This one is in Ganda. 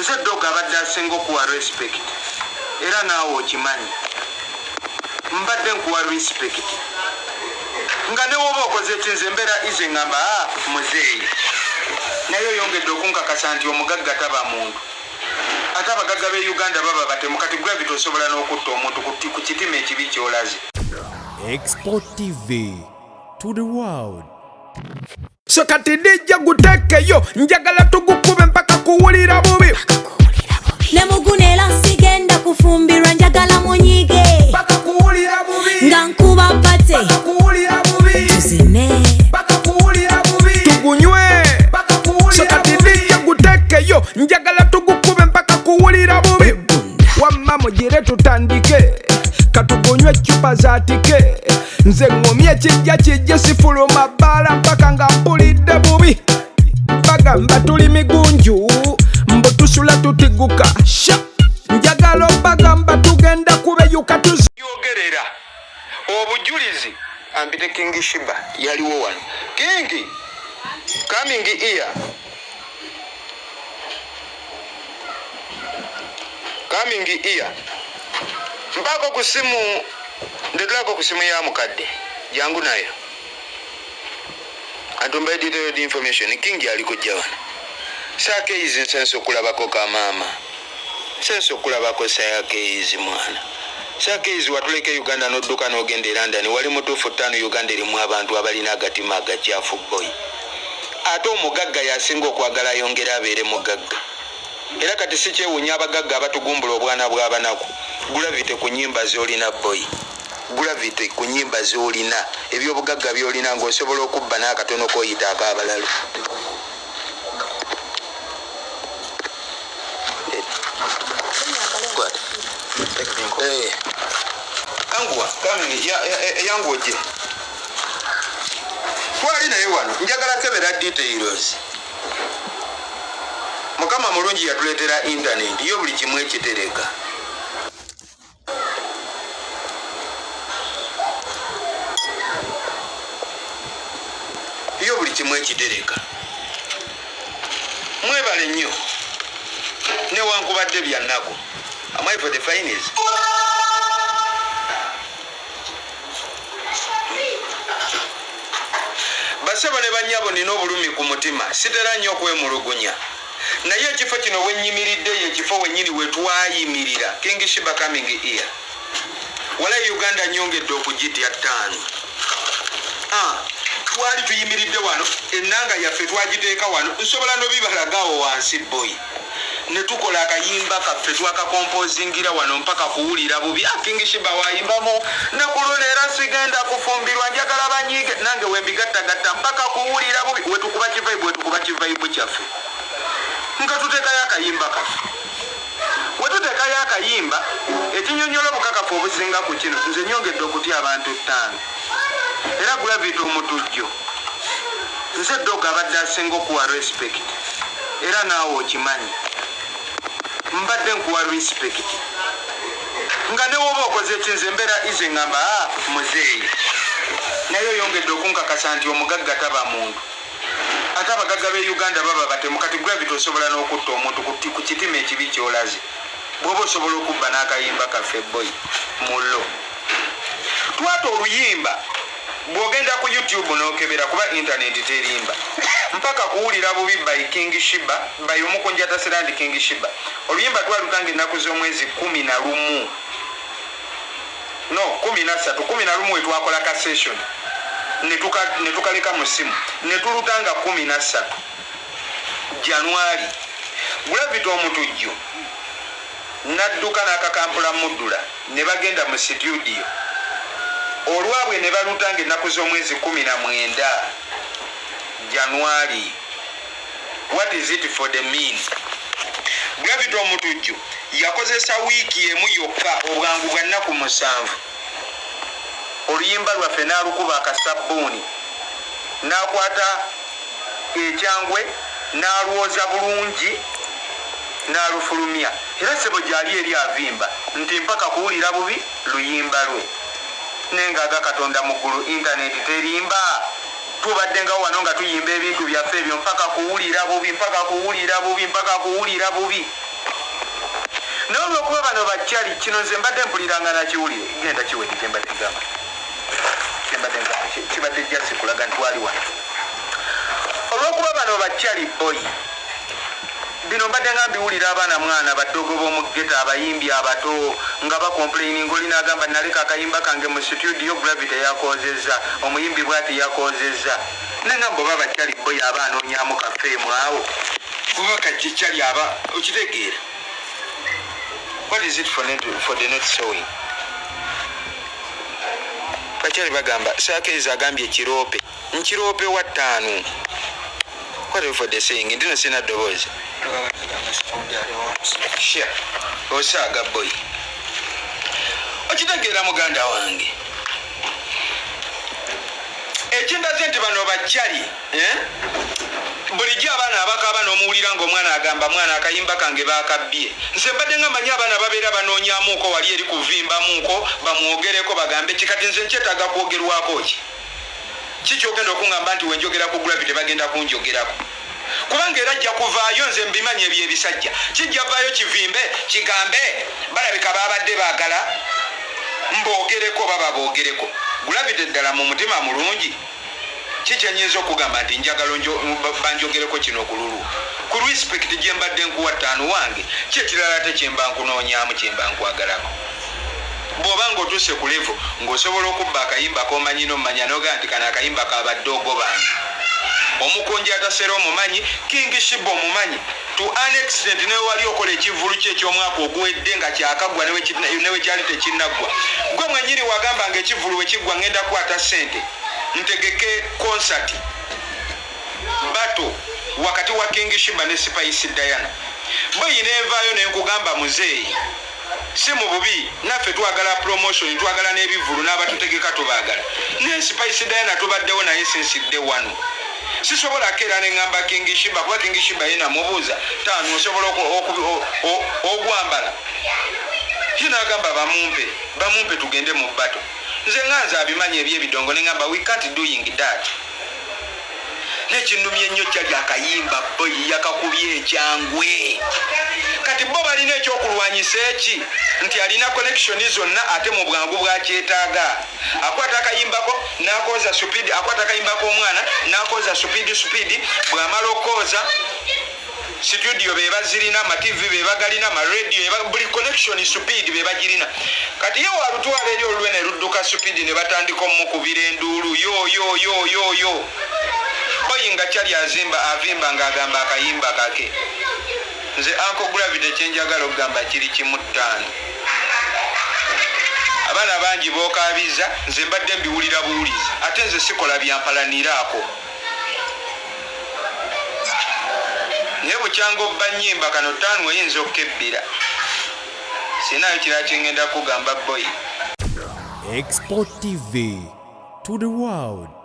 nze dog abadde asinga okuwa respect era naawe okimanyi mbadde nkuwa respect nga ne woba okoze ekinze embeera ize ngamba muzeeyi naye oyongedde okunkakasa nti omugagga taba muntu ate abagagga b'e Uganda baba batemu kati gravity osobola n'okutta omuntu ku kitima ekibi ky'olaze. Export TV to the world. So kati dijja gutekeyo njagala tugukube mpaka kuwulira bubi. Ne mugunela sigenda kufumbirwa njagala munyige Mpaka kuwulira bubi. nga nkuba pate Mpaka kuwulira bubi. tuzine Mpaka kuwulira bubi. Tugunywe. Mpaka kuwulira so kati dijja gutekeyo njagala tugukube mpaka kuwulira bubi. Wamma mugire tutandike katugunywe chupa za tike nze ngomye kijja sifuluma bbala mpaka nga mpulidde bubi bagamba tuli migunju mbu tusula tutiguka sha njagala bagamba tugenda kubeyuka yogerera obujulizi ambite King Sheeba yaliwo wano King coming here mpako kusimu ndetlako kusimu ya mukadde jangu nayo atumba detailed information King alikujja wano sake izi nsenso kulabako ka mama senso kulabako sayake izi mwana sake izi watuleke Uganda n'odduka n'ogenda e London wali mutuufu 5 Uganda erimu abantu abalina agatima agakyafu boy ate omugagga yasinga okwagala yongera abeere mugagga era kati si kyewunya abagagga abatugumbula obwana bw'abanaku gulavite ku nnyimba z'olina boy gulavite ku nnyimba z'olina ebyobugagga by'olina ng'osobola okubba n'akatono k'oyita ak'abalalu anguwa yangu oje twali naye wano njagala kebera details mukama mulungi yatuleetera internet yo buli kimu ekitereka yo buli kimu ekitereka mwebale nnyo newankubadde byannako am I for the finest basebo ne banyabo nina obulumi ku mutima sitera nnyo okwemulugunya naye ekifo kino wennyimiridde ye ekifo wennyini wetwayimirira King Sheeba coming here wala Uganda nyongedde okugitya 5 twali tuyimiridde wano ennanga yaffe twagiteeka wano nsobola nobibalagawo wansi boy ne tukola akayimba kaffe twakakompozingira wano mpaka kuwulira bubi King Sheeba wayimbamu nekulolera sigenda kufumbirwa njagala banyiige nange wembigattagatta mpaka kuwulira bubi wetukuba kivaibu kyaffe nga tuteekayo akayimba kaffe wetuteekayo akayimba ekinyonyola obukakafu obusinga ku kino nze nyongedde okutya abantu 5 era gulavite omutujju nze dog abadde asinga okuwa respect era naawe okimanyi mbadde nkuwa respect nga ne woba okoze ekinze embeera ize ngamba muzeeyi naye oyongedde okunkakasa nti omugagga taba muntu ate abagagga b'e Uganda baba batemu kati gravity osobola n'okutta omuntu ku kitima ekibi ky'olaze bw'oba osobola okubba n'akayimba kaffe boy mullo twata oluyimba bw'ogenda ku YouTube n'okebera kuba internet terimba mpaka kuwulira bubi by King Sheeba by Omukunja Atasera and King Sheeba oluyimba twalutanga ennaku z'omwezi 11 no 13 wetwakola ka session ne tukaleka mu simu ne tulutanga 13 January gulavite omutujju nadduka n'akakampula muddula ne bagenda mu studio olwabwe ne balutanga ennaku z'omwezi 19 January what is it for the mean gravity omutujju yakozesa wiiki emu yokka obwangu bwa nnaku 7 oluyimba lwaffe n'alukuba akasabbuuni n'akwata ekyangwe n'alwoza bulungi n'alufulumya era sebo gyali eri avimba nti mpaka kuwulira bubi luyimba lwe nengaga Katonda mu ggulu internet terimba tubadde nga wano nga tuyimba ebintu byaffe ebyo mpaka kuwulira bubi n'olwokuba bano bakyali kino nze mbadde mpuliranga nakiwulire genda kiwedi kyembadde ngamba kibadde jasi kulaga nti wali wano olwokuba bano bakyali boy bino mbadde nga mbiwulira abaana mwana baddogo b'omugeta abayimbi abato nga bakomplaining olina agamba naleka akayimba kange mu studio gravity yakozeza omuyimbi bwati yakozeza nengamba oba bakyali boy aba anoonyamu kafeemu awo kuba kakikyali aba okitegeera. What is it for the not sewing? Bakyali bagamba Saakeriza agambye kiroope nkiroope wa ttaano. What for the saying ndino sina ddoboozi sha osaaga boy okitegeera muganda wange ekindaze nti bano bakyali bulijjo abaana abakaaba n'omuwulira ng'omwana agamba mwana akayimba kange baakabbye nze mbadde nga manyi abaana babeera banoonyaamuuko wali eri kuvimbamuuko bamwogereko bagambe kikati nze nkyetaaga kwogerwako ki kyogenda okuŋŋamba nti wenjogera ku gravity bagenda kunjogerako kubanga era ajja kuvaayo nze mbimanyi ebyo ebisajja kijja vaayo kivimbe kigambe balabika babadde baagala mboogereko baba boogereko gravity ddala mu mutima mulungi kikyenyinza okugamba nti njagala banjogereko kino okululu ku respect gye mbadde nkuwa ttaano wange kyekirala ate kyemba nkunoonyaamu kyemba nkwagalako bw'oba ng'otuuse ku levo ng'osobola okubba akayimba k'omanyi n'omumanya n'ogaa nti kano akayimba kabaddogo bange Omukunja Atasera omumanyi King Sheeba omumanyi to an extent ne wali okola ekivulu kye eky'omwaka oguwedde nga kyakaggwa ne we kyali tekinnaggwa gwe mwenyini wagamba ng'ekivulu we kiggwa ngenda kwata ssente ntegeke concert bato wakati wa King Sheeba ne Spice Diana boyi neevaayo nenkugamba muzeeyi si mu bubi naffe twagala promotion twagala n'ebivulu n'abatutegeka tubaagala ne Spice Diana tubaddewo naye sinsidde wano sisobola keera neŋŋamba King Sheeba kuba King Sheeba yena mubuuza taano osobola ogwambala ye n'agamba bamumpe tugende mu bato nze ŋŋanza abimanyi ebyebidongo neŋŋamba we can't doing that n'ekinnumya ennyo kyali akayimba boyi yakakubye ekyangwe kati bo balina ekyokulwanyisa eki nti alina connection zonna ate mu bwangu bwakyetaaga akwata akayimbako n'akooza supidi akwata akayimbako omwana n'akooza supidi bw'amala okooza studio be bazirina amativi be bagalina amaradio buli connection supidi be bagirina kati ye walutwala eri olulwe ne ludduka supidi ne batandika omukubira enduulu yo boyinga kyali avimba ng'agamba akayimba kake nze Uncle Gravity kyenjagala okugamba kiri kimu ttaano abaana bangi bookabiza nze mbadde mbiwulira buwulizi ate nze sikola byampalaniraako naye bukyanga obba nnyimba kano ttaano oyinza okukebbira sinayo kirala kyengenda kugamba boyi. Export TV to the world.